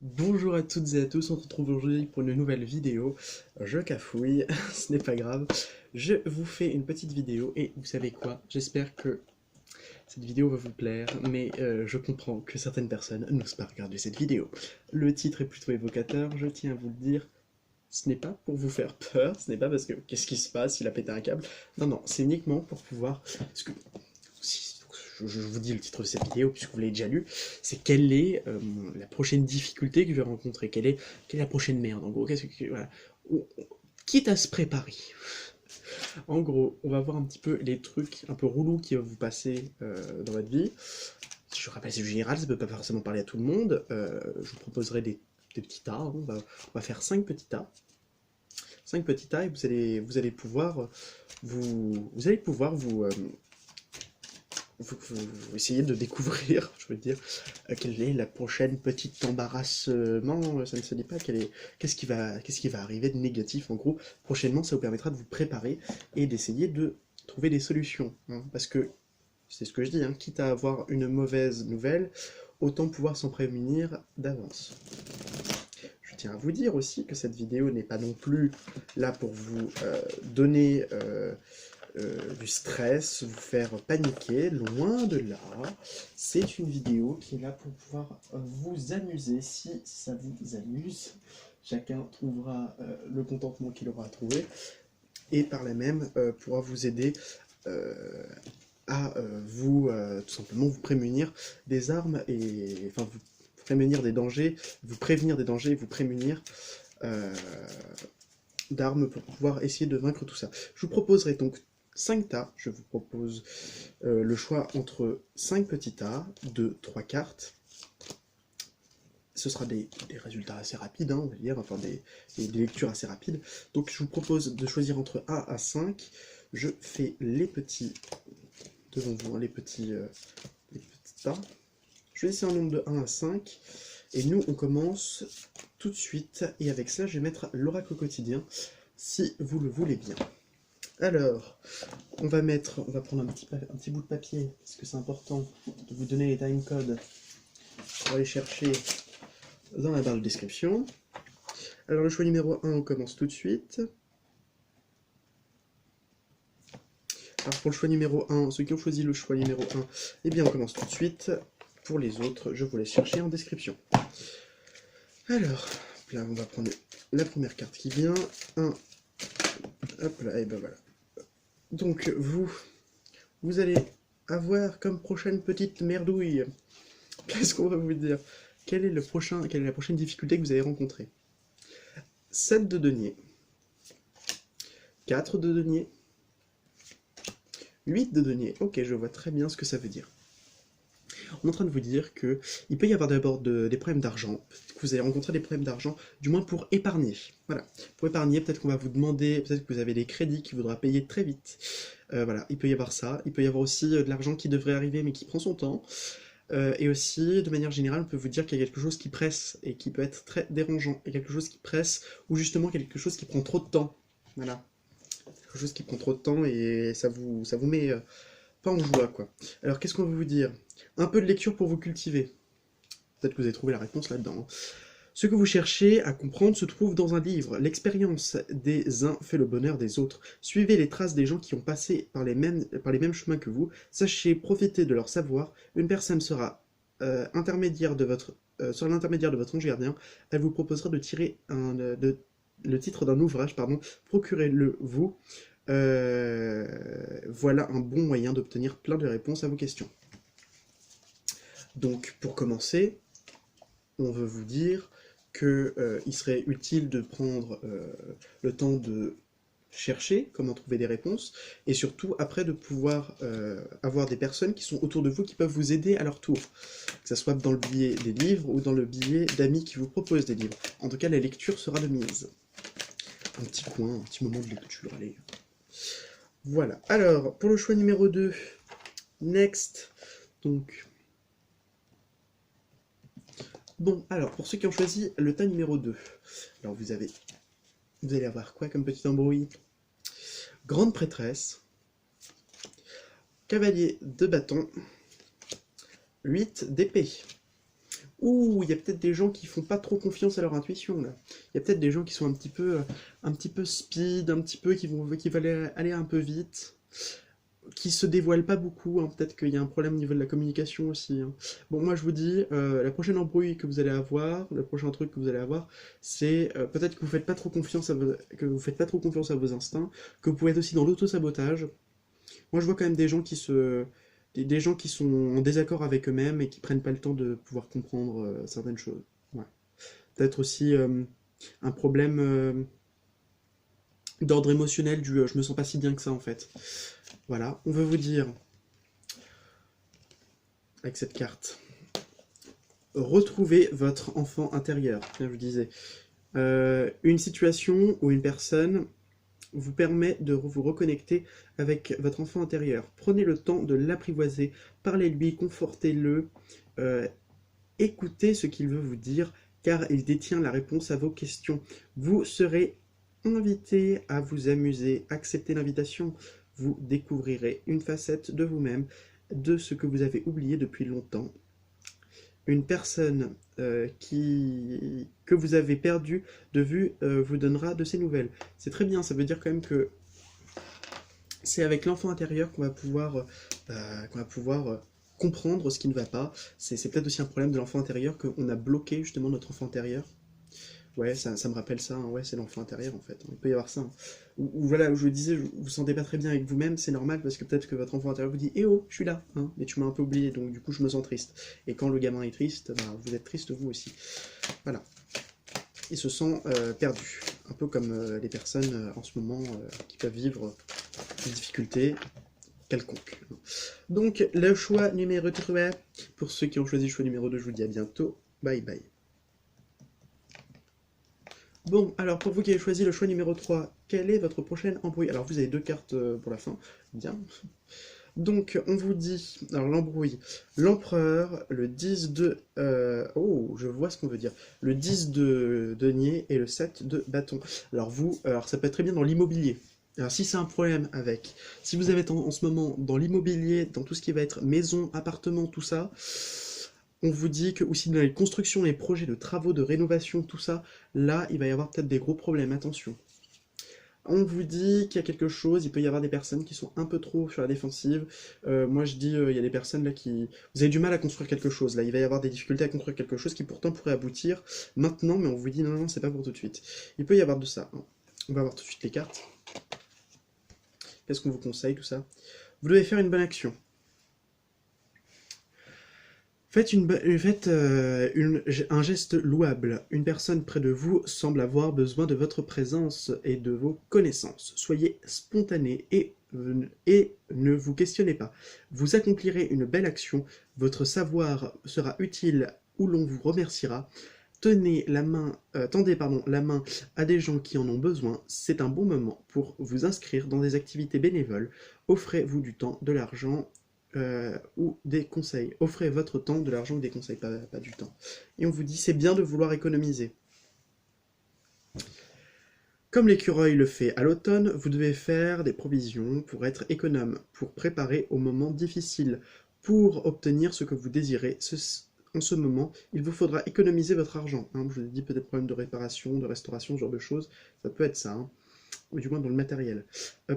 Bonjour à toutes et à tous, on se retrouve aujourd'hui pour une nouvelle vidéo. Je cafouille, ce n'est pas grave. Je vous fais une petite vidéo et vous savez quoi? J'espère que cette vidéo va vous plaire, mais je comprends que certaines personnes n'osent pas regarder cette vidéo. Le titre est plutôt évocateur, je tiens à vous le dire. Ce n'est pas pour vous faire peur, ce n'est pas parce que qu'est-ce qui se passe, il a pété un câble. Non, non, c'est uniquement pour pouvoir... Parce que je vous dis le titre de cette vidéo puisque vous l'avez déjà lu, c'est quelle est la prochaine difficulté que je vais rencontrer, quelle est la prochaine merde en gros, voilà. Quitte à se préparer. En gros, on va voir un petit peu les trucs un peu relous qui vont vous passer dans votre vie. Je rappelle, c'est du général, ça ne peut pas forcément parler à tout le monde. Je vous proposerai des petits tas, hein. On va faire 5 petits tas. 5 petits tas et vous allez pouvoir vous essayez de découvrir, je veux dire, quelle est la prochaine petite embarrassement, ça ne se dit pas, qu'est-ce qui va arriver de négatif en gros. Prochainement, ça vous permettra de vous préparer et d'essayer de trouver des solutions, hein, parce que, c'est ce que je dis, hein, quitte à avoir une mauvaise nouvelle, autant pouvoir s'en prémunir d'avance. Je tiens à vous dire aussi que cette vidéo n'est pas non plus là pour vous donner du stress, vous faire paniquer, loin de là. C'est une vidéo qui est là pour pouvoir vous amuser, si ça vous amuse. Chacun trouvera le contentement qu'il aura à trouver, et par là même pourra vous aider à tout simplement vous prémunir des armes, et enfin vous prémunir des dangers, vous prévenir des dangers et vous prémunir euh, d'armes pour pouvoir essayer de vaincre tout ça. Je vous proposerai donc 5 tas, je vous propose le choix entre 5 petits tas de 3 cartes. Ce sera des résultats assez rapides, hein, on va dire, enfin des lectures assez rapides. Donc je vous propose de choisir entre 1 à 5. Je fais les petits devant vous, hein, les petits tas. Je vais laisser un nombre de 1 à 5. Et nous, on commence tout de suite. Et avec cela, je vais mettre l'oracle quotidien, si vous le voulez bien. Alors, on va prendre un petit bout de papier, parce que c'est important de vous donner les timecodes pour aller chercher dans la barre de description. Alors, le choix numéro 1, on commence tout de suite. Alors, pour le choix numéro 1, ceux qui ont choisi le choix numéro 1, eh bien, on commence tout de suite. Pour les autres, je vous laisse chercher en description. Alors, là, on va prendre la première carte qui vient. 1, hop là, et ben voilà. Donc, vous allez avoir comme prochaine petite merdouille. Qu'est-ce qu'on va vous dire? Quelle est la prochaine difficulté que vous allez rencontrer? 7 de denier, 4 de denier, 8 de denier. Ok, je vois très bien ce que ça veut dire. On est en train de vous dire que il peut y avoir d'abord des problèmes d'argent. Peut-être que vous allez rencontrer des problèmes d'argent, du moins pour épargner. Voilà, pour épargner, peut-être qu'on va vous demander, peut-être que vous avez des crédits qu'il faudra payer très vite. Voilà, il peut y avoir ça. Il peut y avoir aussi de l'argent qui devrait arriver mais qui prend son temps. Et aussi, de manière générale, on peut vous dire qu'il y a quelque chose qui presse et qui peut être très dérangeant. Il y a quelque chose qui presse, ou justement quelque chose qui prend trop de temps. Voilà. Quelque chose qui prend trop de temps et ça vous met pas en joie, quoi. Alors, qu'est-ce qu'on veut vous dire? Un peu de lecture pour vous cultiver. Peut-être que vous avez trouvé la réponse là-dedans, hein. Ce que vous cherchez à comprendre se trouve dans un livre. L'expérience des uns fait le bonheur des autres. Suivez les traces des gens qui ont passé par les mêmes chemins que vous. Sachez profiter de leur savoir. Une personne sera l'intermédiaire de votre ange gardien. Elle vous proposera de tirer le titre d'un ouvrage, pardon. Procurez-le vous. Voilà un bon moyen d'obtenir plein de réponses à vos questions. Donc, pour commencer, on veut vous dire qu'il serait utile de prendre le temps de chercher comment trouver des réponses, et surtout après de pouvoir avoir des personnes qui sont autour de vous qui peuvent vous aider à leur tour, que ce soit dans le biais des livres ou dans le biais d'amis qui vous proposent des livres. En tout cas, la lecture sera de mise. Un petit coin, un petit moment de lecture, allez. Voilà. Alors, pour le choix numéro 2, next. Donc, bon, alors, pour ceux qui ont choisi le tas numéro 2, alors vous allez avoir quoi comme petit embrouille? Grande prêtresse, cavalier de bâton, 8 d'épée. Ouh, il y a peut-être des gens qui font pas trop confiance à leur intuition, là. Il y a peut-être des gens qui sont un petit peu speed, un petit peu, qui veulent aller un peu vite, qui se dévoilent pas beaucoup, hein. Peut-être qu'il y a un problème au niveau de la communication aussi, hein. Bon, moi je vous dis, la prochaine embrouille que vous allez avoir, le prochain truc que vous allez avoir, c'est peut-être que vous faites pas trop confiance que vous faites pas trop confiance à vos instincts, que vous pouvez être aussi dans l'auto-sabotage. Moi je vois quand même des gens des gens qui sont en désaccord avec eux-mêmes et qui prennent pas le temps de pouvoir comprendre certaines choses. Ouais. Peut-être aussi un problème d'ordre émotionnel du je me sens pas si bien que ça en fait. Voilà, on veut vous dire, avec cette carte, retrouvez votre enfant intérieur, comme je vous disais. Une situation ou une personne vous permet de vous reconnecter avec votre enfant intérieur. Prenez le temps de l'apprivoiser, parlez-lui, confortez-le, écoutez ce qu'il veut vous dire, car il détient la réponse à vos questions. Vous serez invité à vous amuser, acceptez l'invitation. Vous découvrirez une facette de vous-même, de ce que vous avez oublié depuis longtemps. Une personne que vous avez perdu de vue vous donnera de ses nouvelles. C'est très bien, ça veut dire quand même que c'est avec l'enfant intérieur qu'on va pouvoir comprendre ce qui ne va pas. C'est peut-être aussi un problème de l'enfant intérieur qu'on a bloqué justement notre enfant intérieur. Ouais, ça me rappelle ça, hein. Ouais, c'est l'enfant intérieur en fait. Il peut y avoir ça, hein. Ou voilà, où je disais, vous vous sentez pas très bien avec vous-même, c'est normal parce que peut-être que votre enfant intérieur vous dit: eh oh, je suis là, hein, mais tu m'as un peu oublié, donc du coup je me sens triste. Et quand le gamin est triste, bah, vous êtes triste vous aussi. Voilà. Il se sent perdu. Un peu comme les personnes en ce moment qui peuvent vivre des difficultés quelconques. Donc, le choix numéro 3, pour ceux qui ont choisi le choix numéro 2, je vous dis à bientôt. Bye bye. Bon, alors pour vous qui avez choisi le choix numéro 3, quelle est votre prochaine embrouille? Alors vous avez 2 cartes pour la fin, bien. Donc on vous dit, alors l'embrouille, l'empereur, le 10 de... oh, je vois ce qu'on veut dire. Le 10 de denier et le 7 de bâton. Alors ça peut être très bien dans l'immobilier. Alors si c'est un problème avec, si vous avez en ce moment dans l'immobilier, dans tout ce qui va être maison, appartement, tout ça, on vous dit que aussi dans les constructions, les projets de travaux, de rénovation, tout ça, là, il va y avoir peut-être des gros problèmes, attention. On vous dit qu'il y a quelque chose, il peut y avoir des personnes qui sont un peu trop sur la défensive. Moi je dis, il y a des personnes là qui... Vous avez du mal à construire quelque chose, là, il va y avoir des difficultés à construire quelque chose qui pourtant pourrait aboutir maintenant, mais on vous dit non, non, c'est pas pour tout de suite. Il peut y avoir de ça, hein. On va voir tout de suite les cartes. Qu'est-ce qu'on vous conseille, tout ça? Vous devez faire une bonne action. Faites un geste louable. Une personne près de vous semble avoir besoin de votre présence et de vos connaissances. Soyez spontané et ne vous questionnez pas. Vous accomplirez une belle action. Votre savoir sera utile ou l'on vous remerciera. Tendez la main à des gens qui en ont besoin. C'est un bon moment pour vous inscrire dans des activités bénévoles. Offrez-vous du temps, de l'argent ou des conseils. Offrez votre temps, de l'argent ou des conseils, pas du temps. Et on vous dit, c'est bien de vouloir économiser. Comme l'écureuil le fait à l'automne, vous devez faire des provisions pour être économe, pour préparer aux moments difficiles, pour obtenir ce que vous désirez. En ce moment, il vous faudra économiser votre argent, hein. Je vous ai dit peut-être problème de réparation, de restauration, ce genre de choses, ça peut être ça, hein. Ou du moins dans le matériel.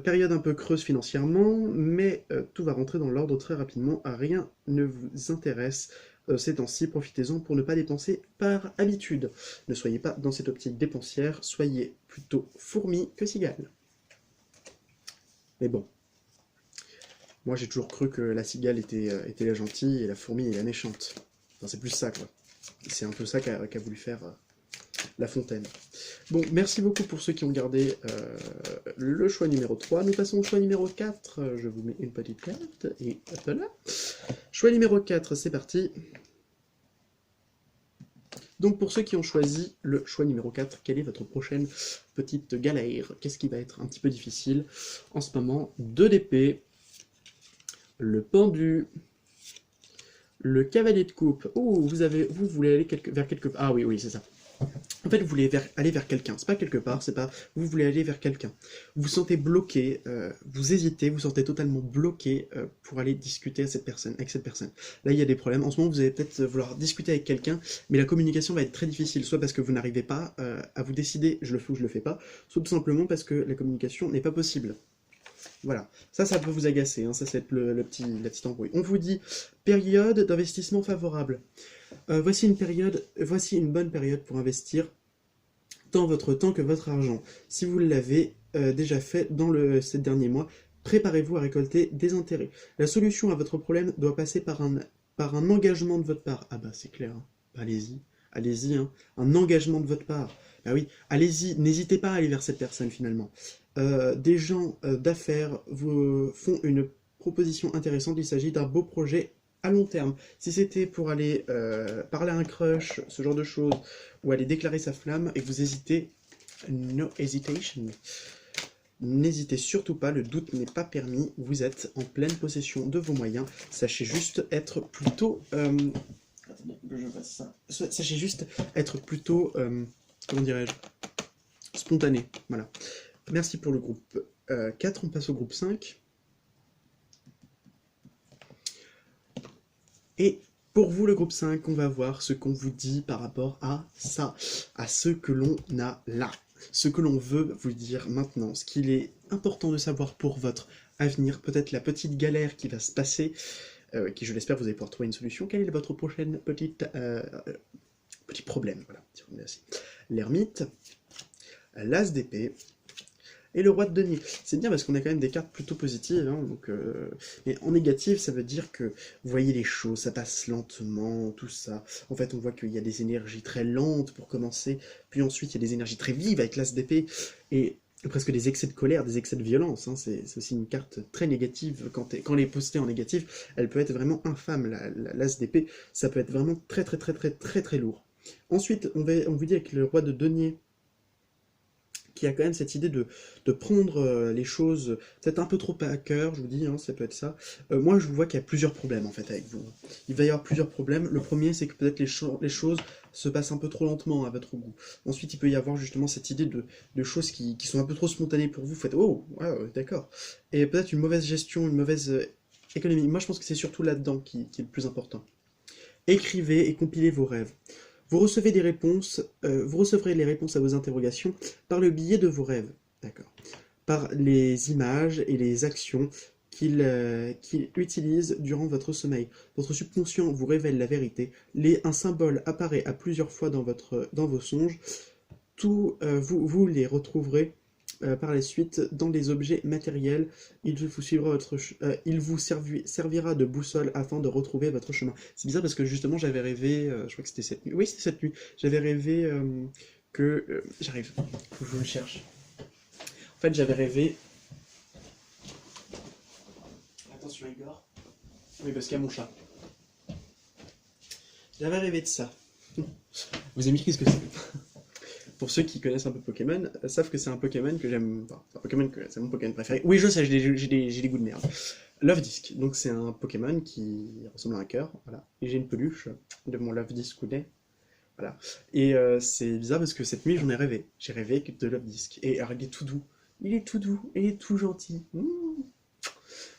Période un peu creuse financièrement, mais tout va rentrer dans l'ordre très rapidement, rien ne vous intéresse ces temps-ci, profitez-en pour ne pas dépenser par habitude. Ne soyez pas dans cette optique dépensière, soyez plutôt fourmi que cigale. Mais bon, moi j'ai toujours cru que la cigale était la gentille et la fourmi est la méchante. Enfin, c'est plus ça, quoi. C'est un peu ça qu'a voulu faire La Fontaine. Bon, merci beaucoup pour ceux qui ont gardé le choix numéro 3. Nous passons au choix numéro 4. Je vous mets une petite carte, et hop là. Choix numéro 4, c'est parti. Donc pour ceux qui ont choisi le choix numéro 4, quelle est votre prochaine petite galère? Qu'est-ce qui va être un petit peu difficile en ce moment? 2 d'épée, le pendu, le cavalier de coupe. Oh, vous voulez aller vers quelque... Ah oui, c'est ça. En fait, vous voulez aller vers quelqu'un, c'est pas quelque part, c'est pas... Vous voulez aller vers quelqu'un. Vous vous sentez bloqué, vous hésitez, vous sentez totalement bloqué pour aller discuter avec cette personne. Là, il y a des problèmes. En ce moment, vous allez peut-être vouloir discuter avec quelqu'un, mais la communication va être très difficile, soit parce que vous n'arrivez pas à vous décider, je le fais ou je le fais pas, soit tout simplement parce que la communication n'est pas possible. Voilà, ça peut vous agacer, hein, ça c'est la petite embrouille. On vous dit période d'investissement favorable. Voici une bonne période pour investir tant votre temps que votre argent. Si vous l'avez déjà fait dans ces derniers mois, préparez-vous à récolter des intérêts. La solution à votre problème doit passer par un engagement de votre part. Ah bah c'est clair, hein. Allez-y, hein. Un engagement de votre part. Bah oui, allez-y, n'hésitez pas à aller vers cette personne finalement. Des gens d'affaires vous font une proposition intéressante, il s'agit d'un beau projet à long terme. Si c'était pour aller parler à un crush, ce genre de choses, ou aller déclarer sa flamme, et que vous hésitez, no hesitation. N'hésitez surtout pas, le doute n'est pas permis, vous êtes en pleine possession de vos moyens, sachez juste être plutôt... Attendez que je fasse ça. Sachez juste être plutôt, comment dirais-je, spontané, voilà. Merci pour le groupe 4, on passe au groupe 5. Et pour vous, le groupe 5, on va voir ce qu'on vous dit par rapport à ça, à ce que l'on a là, ce que l'on veut vous dire maintenant, ce qu'il est important de savoir pour votre avenir, peut-être la petite galère qui va se passer, qui, je l'espère, vous allez pouvoir trouver une solution. Quelle est votre prochaine petit problème, voilà, l'ermite, l'as d'épée, et le roi de denier. C'est bien parce qu'on a quand même des cartes plutôt positives, hein, donc, mais en négatif, ça veut dire que vous voyez les choses, ça passe lentement, tout ça. En fait, on voit qu'il y a des énergies très lentes pour commencer, puis ensuite il y a des énergies très vives avec l'as d'épée, et presque des excès de colère, des excès de violence. Hein. C'est aussi une carte très négative. Quand elle est postée en négatif, elle peut être vraiment infâme. L'as d'épée, ça peut être vraiment très lourd. Ensuite, on vous dit avec le roi de denier, qui a quand même cette idée de prendre les choses peut-être un peu trop à cœur, je vous dis, hein, ça peut être ça. Moi, je vois qu'il y a plusieurs problèmes, en fait, avec vous. Il va y avoir plusieurs problèmes. Le premier, c'est que peut-être les choses se passent un peu trop lentement à votre goût. Ensuite, il peut y avoir justement cette idée de choses qui sont un peu trop spontanées pour vous. Vous faites « Oh, ouais, d'accord ». Et peut-être une mauvaise gestion, une mauvaise économie. Moi, je pense que c'est surtout là-dedans qui est le plus important. Écrivez et compilez vos rêves. Vous recevrez les réponses à vos interrogations par le biais de vos rêves, d'accord, par les images et les actions qu'il utilise durant votre sommeil. Votre subconscient vous révèle la vérité, un symbole apparaît à plusieurs fois dans vos songes, vous les retrouverez par la suite dans les objets matériels, il vous servira de boussole afin de retrouver votre chemin. C'est bizarre parce que justement j'avais rêvé, je crois que c'était cette nuit, oui c'était cette nuit, j'avais rêvé j'arrive, faut que je le cherche. En fait j'avais rêvé, attention Igor, oui parce qu'il y a mon chat. J'avais rêvé de ça. Vous avez mis qu'est-ce que c'est? Pour ceux qui connaissent un peu Pokémon, savent que c'est un Pokémon que j'aime... Enfin, c'est mon Pokémon préféré. Oui, je sais, j'ai des goûts de merde. Love-Disc, donc c'est un Pokémon qui ressemble à un cœur, voilà. Et j'ai une peluche de mon Love-Disc Coudet, voilà. Et c'est bizarre parce que cette nuit, j'en ai rêvé. J'ai rêvé de Love-Disc. Et alors, il est tout doux, il est tout gentil.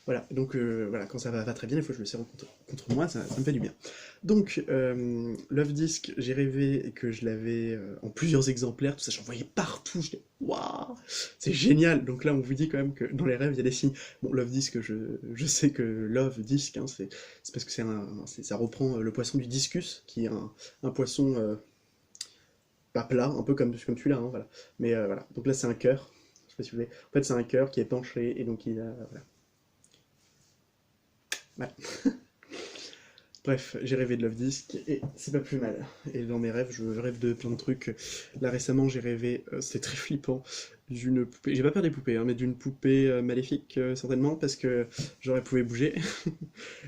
Voilà, donc voilà, quand ça va très bien, des fois je le serre contre moi, ça me fait du bien. Donc, Love-Disc, j'ai rêvé que je l'avais en plusieurs exemplaires, tout ça, j'en voyais partout, je dis waouh, c'est génial. Donc là, on vous dit quand même que dans les rêves, il y a des signes. Bon, Love-Disc, je sais que Love-Disc, hein, c'est parce que ça reprend le poisson du discus, qui est un poisson pas plat, un peu comme celui-là, hein, voilà. Mais voilà, donc là c'est un cœur, je sais pas si vous voulez. En fait, c'est un cœur qui est penché, et donc il a... Voilà. Ouais. Bref, j'ai rêvé de Love-Disc et c'est pas plus mal. Et dans mes rêves, je rêve de plein de trucs. Là récemment, j'ai rêvé, c'était très flippant, d'une poupée. J'ai pas peur des poupées, hein, mais d'une poupée maléfique, certainement, parce que genre elle pouvait bouger.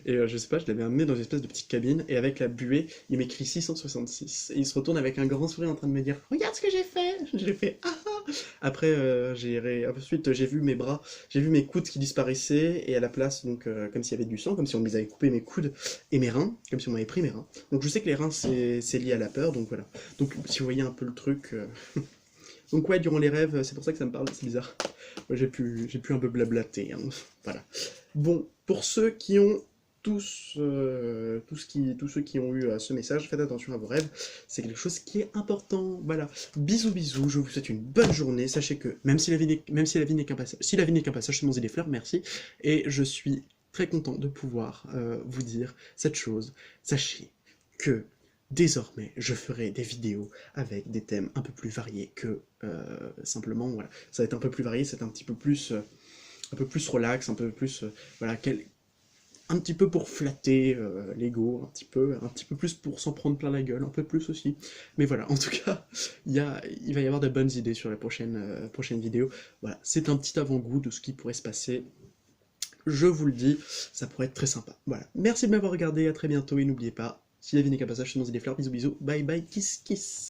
Et je sais pas, je l'avais amené dans une espèce de petite cabine, et avec la buée, il m'écrit 666. Et il se retourne avec un grand sourire en train de me dire « Regarde ce que j'ai fait !» J'ai fait « Ah ah !» Après, ensuite j'ai vu mes bras, j'ai vu mes coudes qui disparaissaient, et à la place, donc, comme s'il y avait du sang, comme si on me avait coupé mes coudes et mes reins, comme si on m'avait pris mes reins. Donc je sais que les reins, c'est lié à la peur, donc voilà. Donc si vous voyez un peu le truc... Donc ouais, durant les rêves, c'est pour ça que ça me parle, c'est bizarre. Ouais, j'ai pu un peu blablater, hein. Voilà. Bon, pour ceux qui ont tous ceux qui ont eu ce message, faites attention à vos rêves, c'est quelque chose qui est important. Voilà. Bisous, bisous, je vous souhaite une bonne journée. Sachez que même si la vie n'est qu'un passage, si la vie n'est qu'un passage, semons des fleurs, merci. Et je suis très content de pouvoir vous dire cette chose. Sachez que désormais, je ferai des vidéos avec des thèmes un peu plus variés que simplement, voilà. Ça va être un peu plus varié, c'est un peu plus relax, un peu plus, voilà, un petit peu pour flatter l'ego, un petit peu plus pour s'en prendre plein la gueule, un peu plus aussi. Mais voilà, en tout cas, il va y avoir de bonnes idées sur les prochaines vidéos. Voilà, c'est un petit avant-goût de ce qui pourrait se passer. Je vous le dis, ça pourrait être très sympa. Voilà, merci de m'avoir regardé, à très bientôt, et n'oubliez pas, si la vie n'est qu'un passage, sinon c'est des fleurs, bisous bisous, bye bye, kiss kiss.